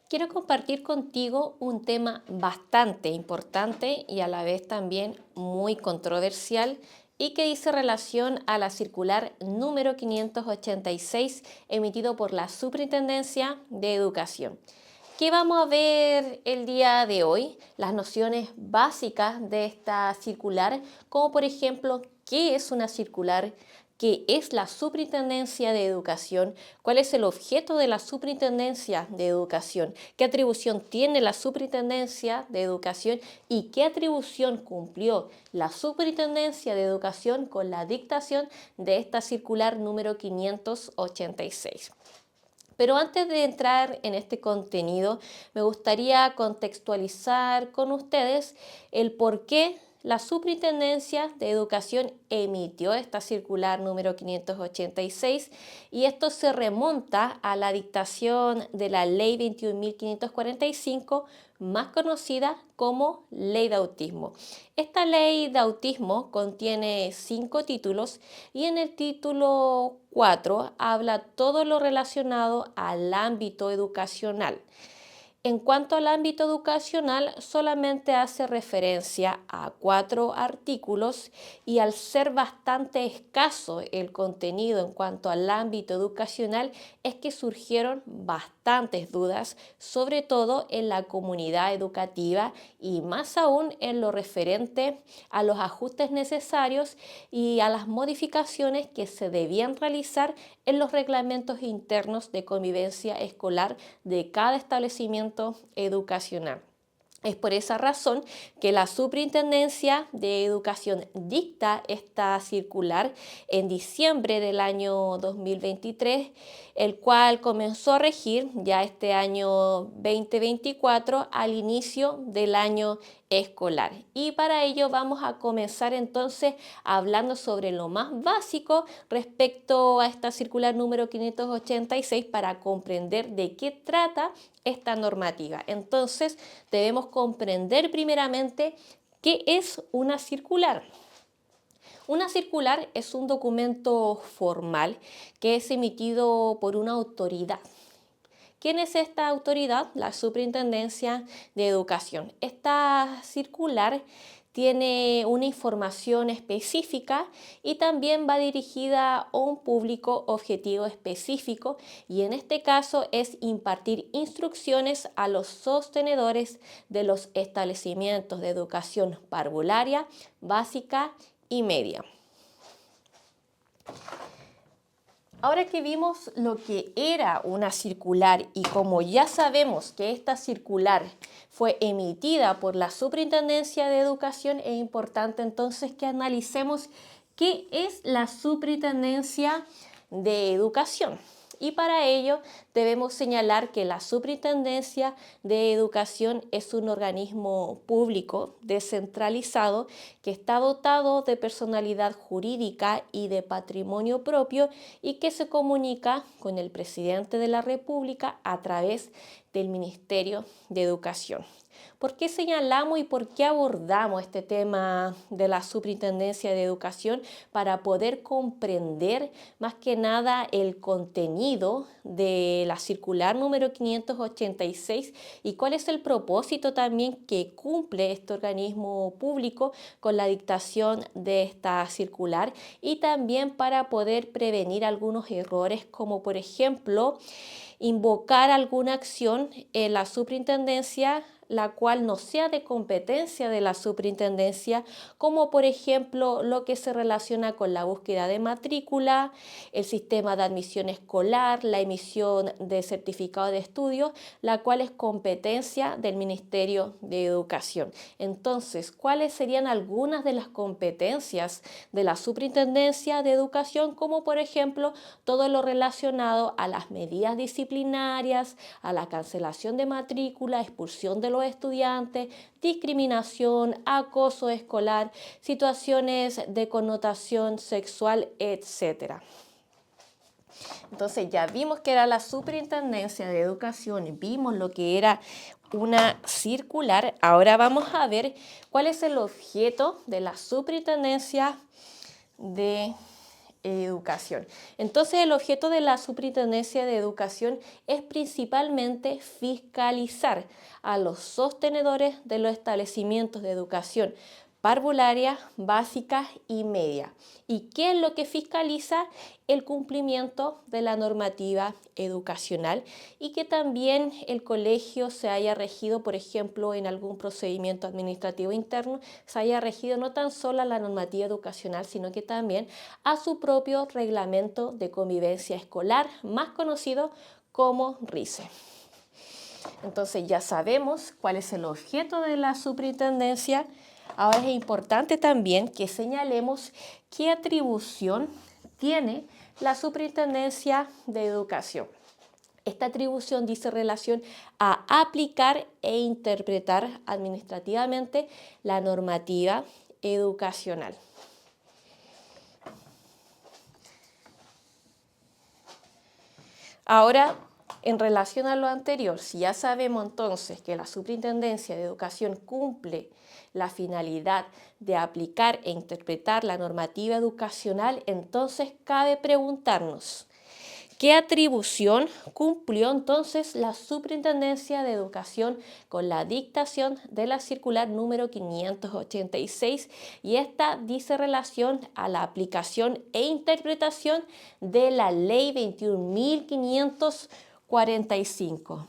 Quiero compartir contigo un tema bastante importante y a la vez también muy controversial y que dice relación a la circular número 586 emitido por la Superintendencia de Educación. ¿Qué vamos a ver el día de hoy? Las nociones básicas de esta circular, como por ejemplo, ¿qué es una circular? ¿Qué es la Superintendencia de Educación? ¿Cuál es el objeto de la Superintendencia de Educación? ¿Qué atribución tiene la Superintendencia de Educación? ¿Y qué atribución cumplió la Superintendencia de Educación con la dictación de esta circular número 586? Pero antes de entrar en este contenido, me gustaría contextualizar con ustedes el por qué la Superintendencia de Educación emitió esta circular número 586 y esto se remonta a la dictación de la Ley 21.545, más conocida como Ley de Autismo. Esta Ley de Autismo contiene 5 títulos y en el título 4 habla todo lo relacionado al ámbito educacional. En cuanto al ámbito educacional, solamente hace referencia a 4 artículos y al ser bastante escaso el contenido en cuanto al ámbito educacional, es que surgieron bastantes dudas, sobre todo en la comunidad educativa y más aún en lo referente a los ajustes necesarios y a las modificaciones que se debían realizar en los reglamentos internos de convivencia escolar de cada establecimiento educacional. Es por esa razón que la Superintendencia de Educación dicta esta circular en diciembre del año 2023, el cual comenzó a regir ya este año 2024 al inicio del año escolar. Y para ello vamos a comenzar entonces hablando sobre lo más básico respecto a esta circular número 586 para comprender de qué trata esta normativa. Entonces, debemos comprender primeramente qué es una circular. Una circular es un documento formal que es emitido por una autoridad. ¿Quién es esta autoridad? La Superintendencia de Educación. Esta circular tiene una información específica y también va dirigida a un público objetivo específico y en este caso es impartir instrucciones a los sostenedores de los establecimientos de educación parvularia, básica y media. Ahora que vimos lo que era una circular y como ya sabemos que esta circular fue emitida por la Superintendencia de Educación, es importante entonces que analicemos qué es la Superintendencia de Educación. Y para ello debemos señalar que la Superintendencia de Educación es un organismo público descentralizado que está dotado de personalidad jurídica y de patrimonio propio y que se comunica con el presidente de la República a través del Ministerio de Educación. ¿Por qué señalamos y por qué abordamos este tema de la Superintendencia de Educación? Para poder comprender más que nada el contenido de la circular número 586 y cuál es el propósito también que cumple este organismo público con la dictación de esta circular y también para poder prevenir algunos errores como por ejemplo invocar alguna acción en la superintendencia la cual no sea de competencia de la superintendencia, como por ejemplo lo que se relaciona con la búsqueda de matrícula, el sistema de admisión escolar, la emisión de certificado de estudio, la cual es competencia del Ministerio de Educación. Entonces, ¿cuáles serían algunas de las competencias de la Superintendencia de Educación? Como por ejemplo todo lo relacionado a las medidas disciplinarias, a la cancelación de matrícula, expulsión de los estudiantes, discriminación, acoso escolar, situaciones de connotación sexual, etc. Entonces ya vimos que era la Superintendencia de Educación, vimos lo que era una circular. Ahora vamos a ver cuál es el objeto de la Superintendencia de educación. Entonces, el objeto de la Superintendencia de Educación es principalmente fiscalizar a los sostenedores de los establecimientos de educación parvularia, básica y media. ¿Y qué es lo que fiscaliza? El cumplimiento de la normativa educacional y que también el colegio se haya regido, por ejemplo, en algún procedimiento administrativo interno, se haya regido no tan solo a la normativa educacional, sino que también a su propio reglamento de convivencia escolar, más conocido como RICE. Entonces ya sabemos cuál es el objeto de la superintendencia. Ahora es importante también que señalemos qué atribución tiene la Superintendencia de Educación. Esta atribución dice relación a aplicar e interpretar administrativamente la normativa educacional. Ahora, en relación a lo anterior, si ya sabemos entonces que la Superintendencia de Educación cumple la finalidad de aplicar e interpretar la normativa educacional, entonces cabe preguntarnos, ¿qué atribución cumplió entonces la Superintendencia de Educación con la dictación de la circular número 586? Y esta dice relación a la aplicación e interpretación de la Ley 21.545.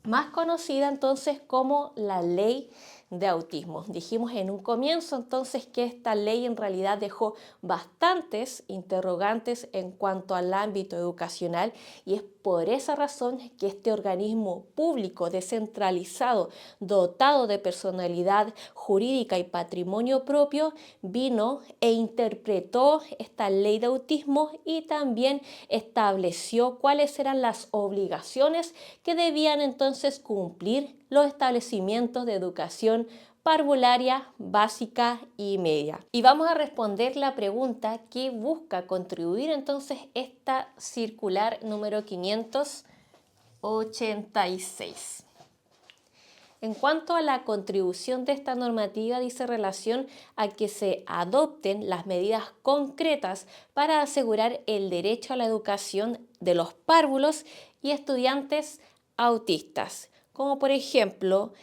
Más conocida entonces como la Ley de Autismo. Dijimos en un comienzo entonces que esta ley en realidad dejó bastantes interrogantes en cuanto al ámbito educacional y es por esa razón que este organismo público descentralizado, dotado de personalidad jurídica y patrimonio propio, vino e interpretó esta ley de autismo y también estableció cuáles eran las obligaciones que debían entonces cumplir los establecimientos de educación parvularia, básica y media. Y vamos a responder la pregunta que busca contribuir entonces esta circular número 586. En cuanto a la contribución de esta normativa, dice relación a que se adopten las medidas concretas para asegurar el derecho a la educación de los párvulos y estudiantes autistas, como por ejemplo,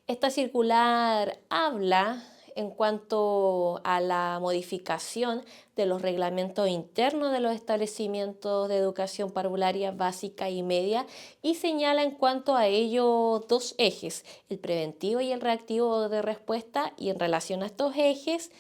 esta circular habla en cuanto a la modificación de los reglamentos internos de los establecimientos de educación parvularia básica y media y señala en cuanto a ello dos ejes, el preventivo y el reactivo de respuesta, y en relación a estos ejes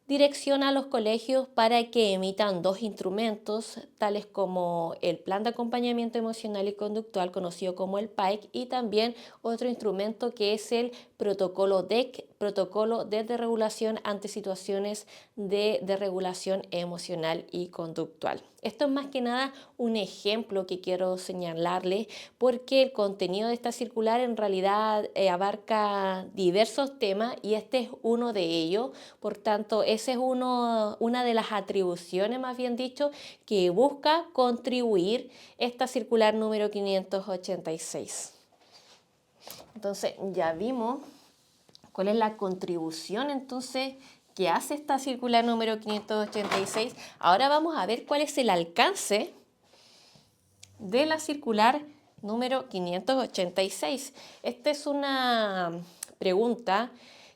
direcciona a los colegios para que emitan dos instrumentos, tales como el Plan de Acompañamiento Emocional y Conductual, conocido como el PAEC, y también otro instrumento que es el Protocolo DEC, Protocolo de Desregulación ante situaciones de desregulación emocional y conductual. Esto es más que nada un ejemplo que quiero señalarles porque el contenido de esta circular en realidad abarca diversos temas y este es uno de ellos. Por tanto, esa es una de las atribuciones, más bien dicho, que busca contribuir esta circular número 586. Entonces, ya vimos cuál es la contribución entonces que hace esta circular número 586. Ahora vamos a ver cuál es el alcance de la circular número 586. Esta es una pregunta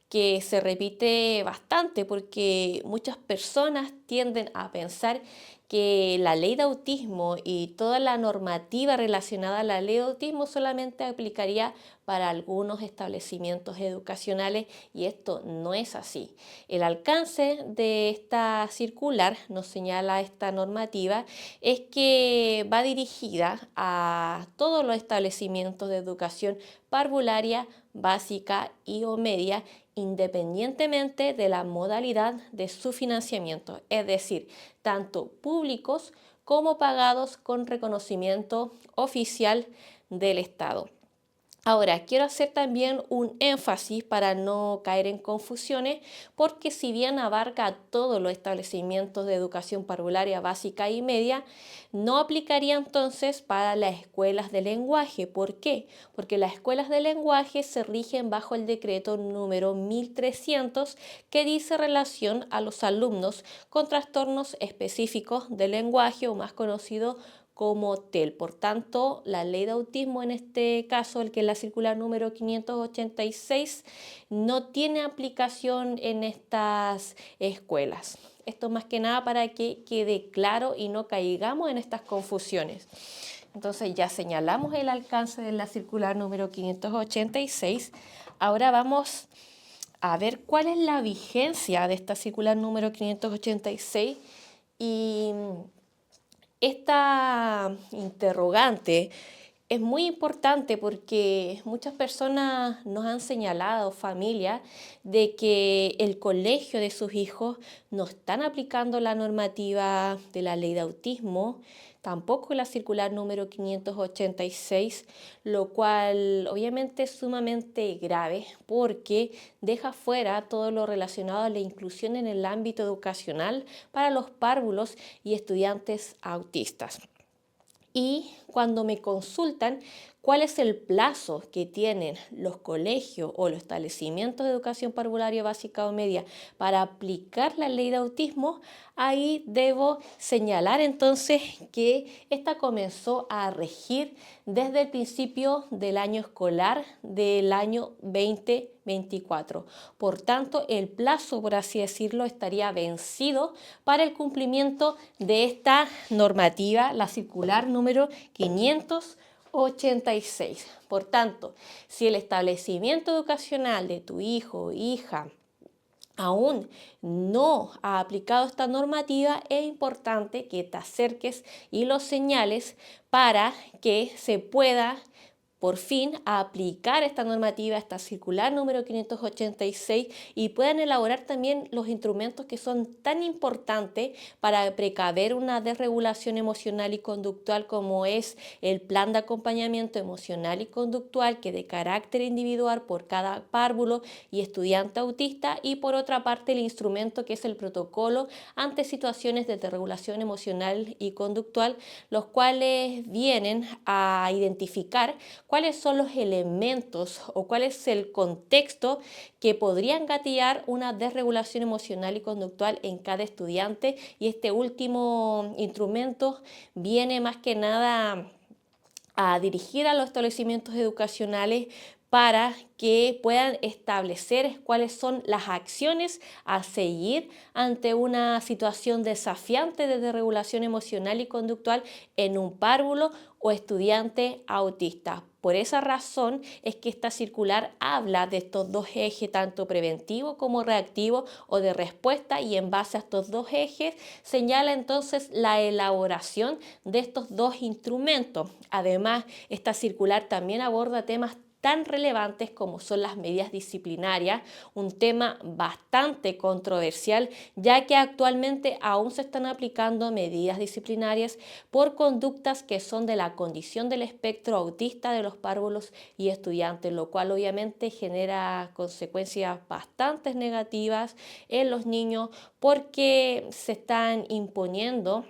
que se repite bastante porque muchas personas tienden a pensar que la ley de autismo y toda la normativa relacionada a la ley de autismo solamente aplicaría para algunos establecimientos educacionales y esto no es así. El alcance de esta circular, nos señala esta normativa, es que va dirigida a todos los establecimientos de educación parvularia, básica y o media, independientemente de la modalidad de su financiamiento, es decir, tanto públicos como pagados con reconocimiento oficial del Estado. Ahora, quiero hacer también un énfasis para no caer en confusiones, porque si bien abarca todos los establecimientos de educación parvularia básica y media, no aplicaría entonces para las escuelas de lenguaje. ¿Por qué? Porque las escuelas de lenguaje se rigen bajo el decreto número 1300 que dice relación a los alumnos con trastornos específicos del lenguaje o más conocido como TEL. Por tanto, la ley de autismo en este caso, el que es la circular número 586, no tiene aplicación en estas escuelas. Esto más que nada para que quede claro y no caigamos en estas confusiones. Entonces ya señalamos el alcance de la circular número 586. Ahora vamos a ver cuál es la vigencia de esta circular número 586 y esta interrogante es muy importante porque muchas personas nos han señalado, familia, de que el colegio de sus hijos no están aplicando la normativa de la ley de autismo, tampoco la circular número 586, lo cual obviamente es sumamente grave porque deja fuera todo lo relacionado a la inclusión en el ámbito educacional para los párvulos y estudiantes autistas. Y cuando me consultan cuál es el plazo que tienen los colegios o los establecimientos de educación parvularia básica o media para aplicar la ley de autismo, ahí debo señalar entonces que esta comenzó a regir desde el principio del año escolar del año 2024. Por tanto, el plazo, por así decirlo, estaría vencido para el cumplimiento de esta normativa, la circular número 586. Por tanto, si el establecimiento educacional de tu hijo o hija aún no ha aplicado esta normativa, es importante que te acerques y lo señales para que se pueda por fin aplicar esta normativa, esta circular número 586 y puedan elaborar también los instrumentos que son tan importantes para precaver una desregulación emocional y conductual como es el plan de acompañamiento emocional y conductual que de carácter individual por cada párvulo y estudiante autista y por otra parte el instrumento que es el protocolo ante situaciones de desregulación emocional y conductual, los cuales vienen a identificar cuáles son los elementos o cuál es el contexto que podrían gatillar una desregulación emocional y conductual en cada estudiante y este último instrumento viene más que nada a dirigir a los establecimientos educacionales para que puedan establecer cuáles son las acciones a seguir ante una situación desafiante de desregulación emocional y conductual en un párvulo o estudiante autista. Por esa razón es que esta circular habla de estos dos ejes, tanto preventivo como reactivo o de respuesta, y en base a estos dos ejes señala entonces la elaboración de estos dos instrumentos. Además, esta circular también aborda temas tan relevantes como son las medidas disciplinarias, un tema bastante controversial, ya que actualmente aún se están aplicando medidas disciplinarias por conductas que son de la condición del espectro autista de los párvulos y estudiantes, lo cual obviamente genera consecuencias bastante negativas en los niños porque se están imponiendo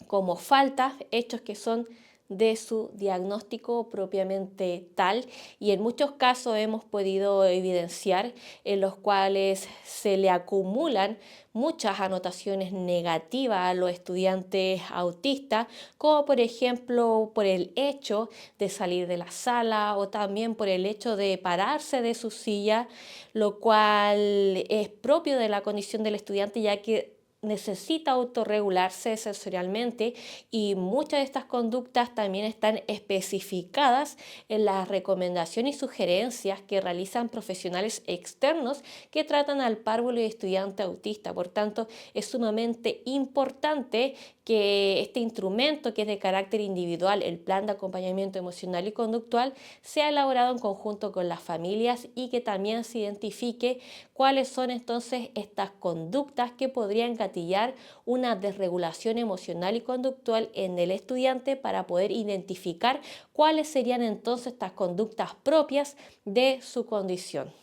como faltas hechos que son de su diagnóstico propiamente tal y en muchos casos hemos podido evidenciar en los cuales se le acumulan muchas anotaciones negativas a los estudiantes autistas, como por ejemplo por el hecho de salir de la sala o también por el hecho de pararse de su silla, lo cual es propio de la condición del estudiante ya que necesita autorregularse sensorialmente y muchas de estas conductas también están especificadas en las recomendaciones y sugerencias que realizan profesionales externos que tratan al párvulo y estudiante autista. Por tanto, es sumamente importante que este instrumento que es de carácter individual, el plan de acompañamiento emocional y conductual, sea elaborado en conjunto con las familias y que también se identifique cuáles son entonces estas conductas que podrían gatillar una desregulación emocional y conductual en el estudiante para poder identificar cuáles serían entonces estas conductas propias de su condición.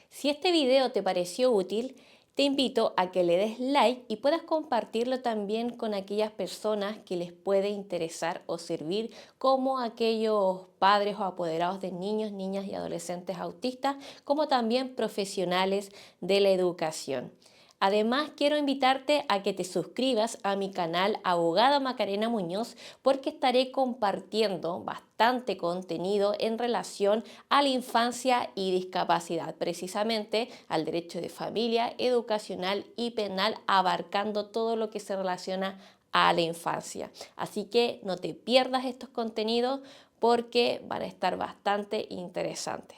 Si este video te pareció útil, te invito a que le des like y puedas compartirlo también con aquellas personas que les puede interesar o servir, como aquellos padres o apoderados de niños, niñas y adolescentes autistas, como también profesionales de la educación. Además, quiero invitarte a que te suscribas a mi canal Abogada Macarena Muñoz, porque estaré compartiendo bastante contenido en relación a la infancia y discapacidad, precisamente al derecho de familia, educacional y penal, abarcando todo lo que se relaciona a la infancia. Así que no te pierdas estos contenidos porque van a estar bastante interesantes.